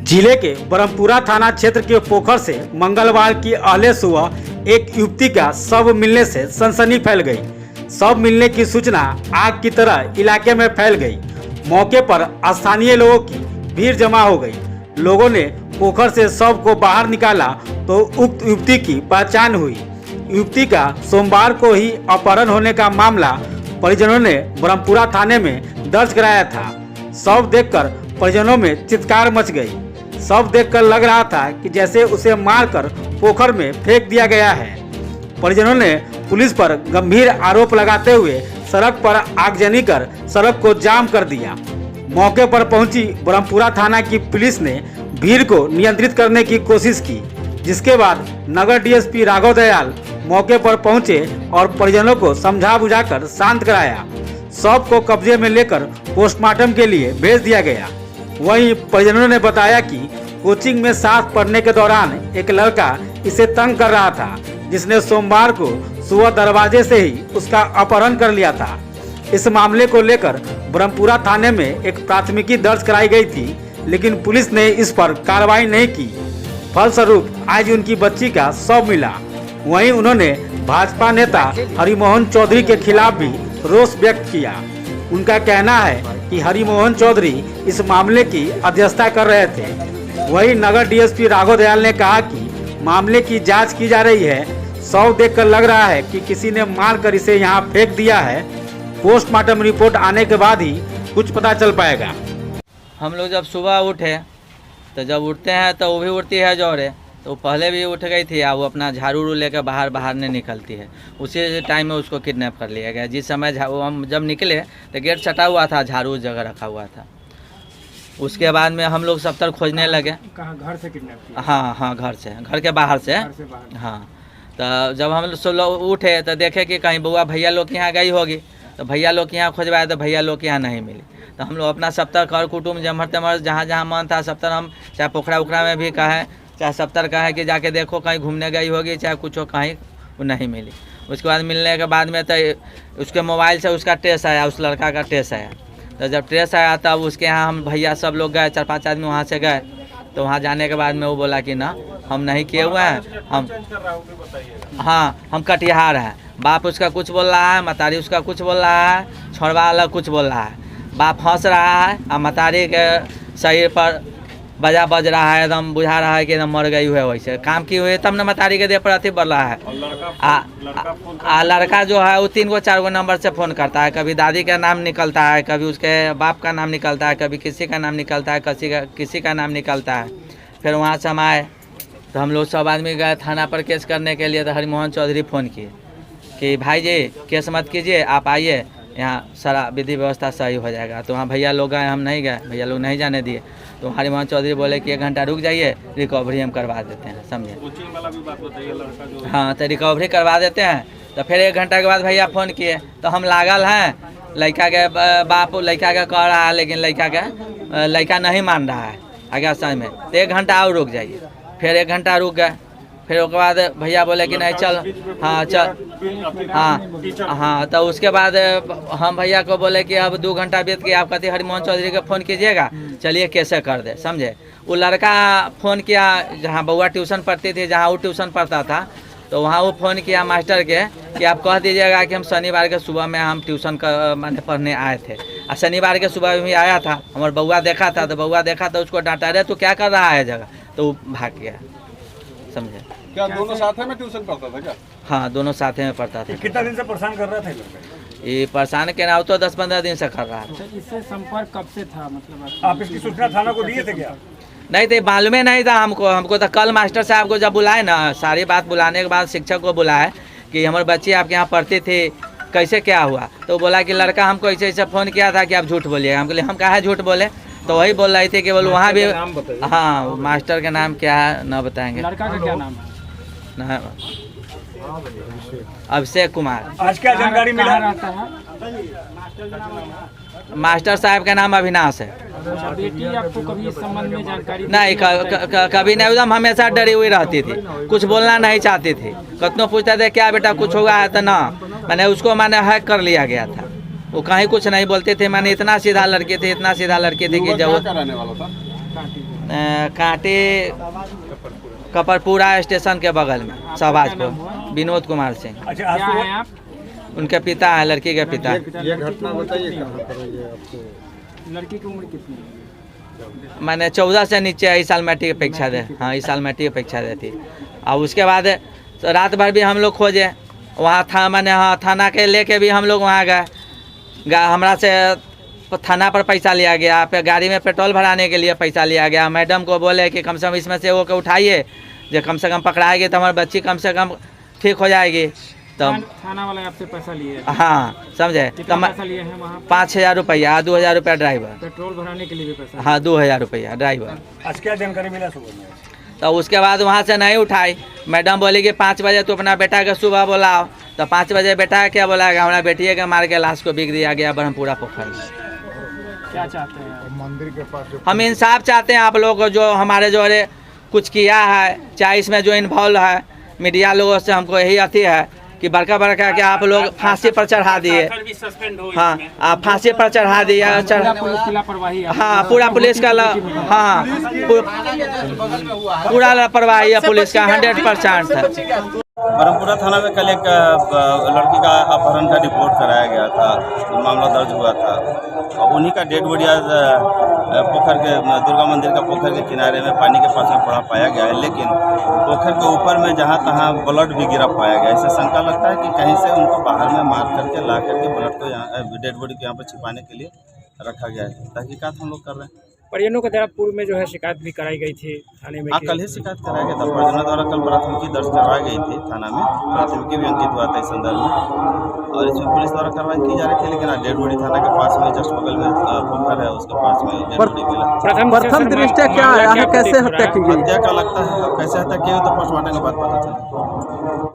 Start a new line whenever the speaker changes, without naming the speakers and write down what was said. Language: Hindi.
जिले के ब्रह्मपुरा थाना क्षेत्र के पोखर से मंगलवार की अहले सुबह एक युवती का शव मिलने से सनसनी फैल गई। शव मिलने की सूचना आग की तरह इलाके में फैल गई। मौके पर स्थानीय लोगों की भीड़ जमा हो गई। लोगों ने पोखर से शव को बाहर निकाला तो उक्त युवती की पहचान हुई। युवती का सोमवार को ही अपहरण होने का मामला परिजनों ने ब्रह्मपुरा थाने में दर्ज कराया था। शव देखकर परिजनों में चित्कार मच गई। शव देखकर लग रहा था कि जैसे उसे मारकर पोखर में फेंक दिया गया है। परिजनों ने पुलिस पर गंभीर आरोप लगाते हुए सड़क पर आगजनी कर सड़क को जाम कर दिया। मौके पर पहुंची ब्रह्मपुरा थाना की पुलिस ने भीड़ को नियंत्रित करने की कोशिश की, जिसके बाद नगर डीएसपी राघव दयाल मौके पर पहुंचे और परिजनों को समझा बुझाकर शांत कराया। शव को कब्जे में लेकर पोस्टमार्टम के लिए भेज दिया गया। वहीं परिजनों ने बताया कि कोचिंग में साथ पढ़ने के दौरान एक लड़का इसे तंग कर रहा था, जिसने सोमवार को सुबह दरवाजे से ही उसका अपहरण कर लिया था। इस मामले को लेकर ब्रह्मपुरा थाने में एक प्राथमिकी दर्ज कराई गई थी, लेकिन पुलिस ने इस पर कार्रवाई नहीं की। फलस्वरूप आज उनकी बच्ची का शव मिला। वहीं उन्होंने भाजपा नेता हरिमोहन चौधरी के खिलाफ भी रोष व्यक्त किया। उनका कहना है कि हरिमोहन चौधरी इस मामले की अध्यक्षता कर रहे थे। वहीं नगर डीएसपी राघव दयाल ने कहा कि मामले की जांच की जा रही है। शव देखकर लग रहा है कि किसी ने मारकर इसे यहां फेंक दिया है। पोस्टमार्टम रिपोर्ट आने के बाद ही कुछ पता चल पाएगा।
हम लोग जब सुबह उठे तो जब उठते हैं तो वो भी उठती है जोरे, तो पहले भी उठ गई थी। वो अपना झाड़ू लेकर बाहर नहीं निकलती है। उसी टाइम में उसको किडनैप कर लिया गया। जिस समय हम जब निकले तो गेट सटा हुआ था, झाड़ू उस जगह रखा हुआ था। उसके बाद में हम लोग सब तरफ खोजने लगे।
कहाँ, घर से किडनैप किया?
हाँ, घर से, घर के बाहर से। हाँ, तो जब हम सब लोग उठे तो देखे कि कहीं बुआ भैया लोग के यहाँ गई होगी, तो भैया लोग के यहाँ खोजवाए तो भैया लोग के यहाँ नहीं मिली। तो हम लोग अपना सब तरफ कर कुटुम्ब जमर तमर जहाँ जहाँ मन था सब तरफ हम, चाहे पोखरा उखरा में भी कहें, चाहे सब तरह कहें कि जाके देखो कहीं घूमने गई होगी, चाहे कुछ हो, कहीं वो नहीं मिली। उसके बाद मिलने के बाद में तो उसके मोबाइल से उसका ट्रेस आया, उस लड़का का ट्रेस आया। तो जब ट्रेस आया तब उसके यहाँ हम भैया सब लोग गए, 4-5 आदमी वहाँ से गए। तो वहाँ जाने के बाद में वो बोला कि ना, हम नहीं किए हुए हैं, हम कटिहार हैं। बाप उसका कुछ बोल रहा है, मतारी उसका कुछ बोल रहा है, छोड़वा अलग कुछ बोल रहा है। बाप हंस रहा है और मतारी के शरीर पर बजा बज रहा है, एकदम बुझा रहा है कि एकदम मर गई हुई है। वैसे काम की हुई तब न मतारी के देह पर अति बढ़ रहा है। लड़का जो है वो 3-4 नंबर से फ़ोन करता है। कभी दादी का नाम निकलता है, कभी उसके बाप का नाम निकलता है, कभी किसी का नाम निकलता है, किसी का नाम निकलता है। फिर वहाँ से हम आए तो हम लोग सब आदमी गए थाना पर केस करने के लिए। तो हरिमोहन चौधरी फ़ोन किए कि भाई जी केस मत कीजिए, आप आइए, यहाँ सारा विधि व्यवस्था सही हो जाएगा। तो वहाँ भैया लोग गए, हम नहीं गए, भैया लोग नहीं जाने दिए। तो हरिमोहन चौधरी बोले कि 1 घंटा रुक जाइए, रिकवरी हम करवा देते हैं, समझे। हाँ, तो रिकवरी करवा देते हैं। तो फिर 1 घंटा के बाद भैया फ़ोन किए तो हम लागल हैं। लड़का के बाप लड़का के कह रहा है, लेकिन लड़का नहीं मान रहा है आगे समय में। तो 1 घंटा और रुक जाइए। फिर 1 घंटा रुक गए। फिर उसके बाद भैया बोले कि नहीं चल, हाँ चल, हाँ। तो उसके बाद हम भैया को बोले कि अब 2 घंटा बीत गया, आप कहते हरिमोहन चौधरी को फ़ोन कीजिएगा, चलिए कैसे कर दे, समझे। वो लड़का फ़ोन किया जहाँ बउआ ट्यूशन पढ़ती थी, जहाँ वो ट्यूशन पढ़ता था, तो वहाँ वो फ़ोन किया मास्टर के कि आप कह दीजिएगा कि हम शनिवार के सुबह में हम ट्यूशन का माने पढ़ने आए थे। और शनिवार के सुबह भी आया था, हमारे बउआ देखा था। तो बउआ देखा तो उसको डांटा, रहे तो क्या कर रहा है जगह, तो वो भाग गया, समझे।
क्या दोनों साथ में ट्यूशन पढ़ता था क्या?
हाँ, दोनों साथ में पढ़ता था।
कितना दिन से परेशान कर रहा था
ये परेशान के नाव तो 10-15 दिन से कर रहा था।
इससे संपर्क कब से था, मतलब आप इसकी सूचना थाना को दिए थे क्या?
नहीं थे, मालूम नहीं था हमको तो कल मास्टर साहब को जब बुलाए ना, सारी बात बुलाने के बाद शिक्षक को बुलाए कि हमारी बच्ची आपके यहाँ पढ़ती थी, कैसे क्या हुआ। तो बोला कि लड़का हमको ऐसे फ़ोन किया था कि आप झूठ बोलिए। हम बोले हम कहा झूठ बोले, तो वही बोल रही थी कि बोल वहाँ भी। हाँ, मास्टर का नाम क्या है ना बताएंगे।
लड़का का क्या नाम है?
ना, अभिषेक कुमार।
आज क्या जानकारी मिला रहता है?
मास्टर साहब का नाम अविनाश है।
बेटी आपको कभी इस संबंध में जानकारी
नहीं, कभी नहीं, एकदम हमेशा डरी हुई रहती थी, कुछ बोलना नहीं चाहती थी। कतनों पूछते थे क्या बेटा कुछ होगा है, तो ना, मैंने उसको हैक कर लिया गया था। वो कहीं कुछ नहीं बोलते थे। मैंने इतना सीधा लड़की थी कि जब कांटे कपरपुरा स्टेशन के बगल में शहबाजपुर, विनोद कुमार सिंह।
अच्छा आज तो
आप
उनके पिता है, लड़की के पिता।
ये घटना बताइए कहाँ पर है ये आपको?
लड़की की उम्र कितनी है?
मैंने 14 से नीचे है, इस साल मैट्रिक परीक्षा दे, हाँ इस साल मैट्रिक परीक्षा देती। और उसके बाद रात भर भी हम लोग खोजे, वहाँ था मैंने, हाँ थाना के लेके भी हम लोग वहाँ गए। हमरा से थाना पर पैसा लिया गया, पे गाड़ी में पेट्रोल भराने के लिए पैसा लिया गया। मैडम को बोले कि कम से कम इसमें से वो को उठाइए, जो कम से कम पकड़ाएगी तो हमारी बच्ची कम से कम ठीक हो जाएगी। तो
थाना वाले आपसे पैसा लिए?
हाँ समझे,
कितना पैसा लिए हैं वहाँ?
5,000 रुपया, 2,000 रुपया ड्राइवर।
पेट्रोल भराने के लिए भी पैसा?
हाँ 2,000 रुपया ड्राइवर।
आज क्या जानकारी मिला सुबह में?
तो उसके बाद वहाँ से नहीं उठाई। मैडम बोली कि 5 बजे तो अपना बेटा के सुबह बुलाओ। तो 5 बजे बेटा क्या बुलाएगा, हमारा बेटिए के मार के लाश को बिक दिया गया ब्रह्मपुरा पोखर में।
क्या चाहते हैं?
मंदिर के पास जो
हम इंसाफ चाहते हैं आप लोग को, जो हमारे जो कुछ किया है, चाहे इसमें जो इन्वॉल्व है, मीडिया लोगों से हमको यही अथी है कि बड़का बड़का के आप लोग फांसी पर चढ़ा दिए। हाँ आप फांसी पर चढ़ा दिए,
पुलिस की लापरवाही है?
हाँ पूरा पुलिस का हाँ पूरा लापरवाही है पुलिस का 100% है।
ब्रह्मपुरा थाना में कल एक लड़की का अपहरण का रिपोर्ट कराया गया था, मामला दर्ज हुआ था। उन्हीं का डेड बॉडी आज पोखर के दुर्गा मंदिर का पोखर के किनारे में पानी के पास में पड़ा पाया गया है। लेकिन पोखर के ऊपर में जहां तहां ब्लड भी गिरा पाया गया। इससे शंका लगता है कि कहीं से उनको बाहर में मार करके ला करके ब्लड को यहाँ डेड बॉडी को यहाँ पर छिपाने के लिए रखा गया है। तहकीकात हम लोग कर रहे हैं।
परिजनों के द्वारा पूर्व में जो है शिकायत भी कराई गई थी थाने में?
हाँ कल ही शिकायत कराया गया था, परिजनों द्वारा कल प्राथमिकी दर्ज करवाई गई थी थाना में, प्राथमिकी भी अंकित हुआ था इस संदर्भ में। और इसमें पुलिस द्वारा कार्रवाई की जा रही थी। लेकिन डेड बॉडी थाना के पास में जस्ट बगल में पोखर है, उसके पास में डेड बॉडी मिला।
प्रथम दृष्टया क्या है, कैसे हत्या की गई?
हत्या का लगता है, कैसे हत्या की तो पोस्टमार्टम के बाद पता चला।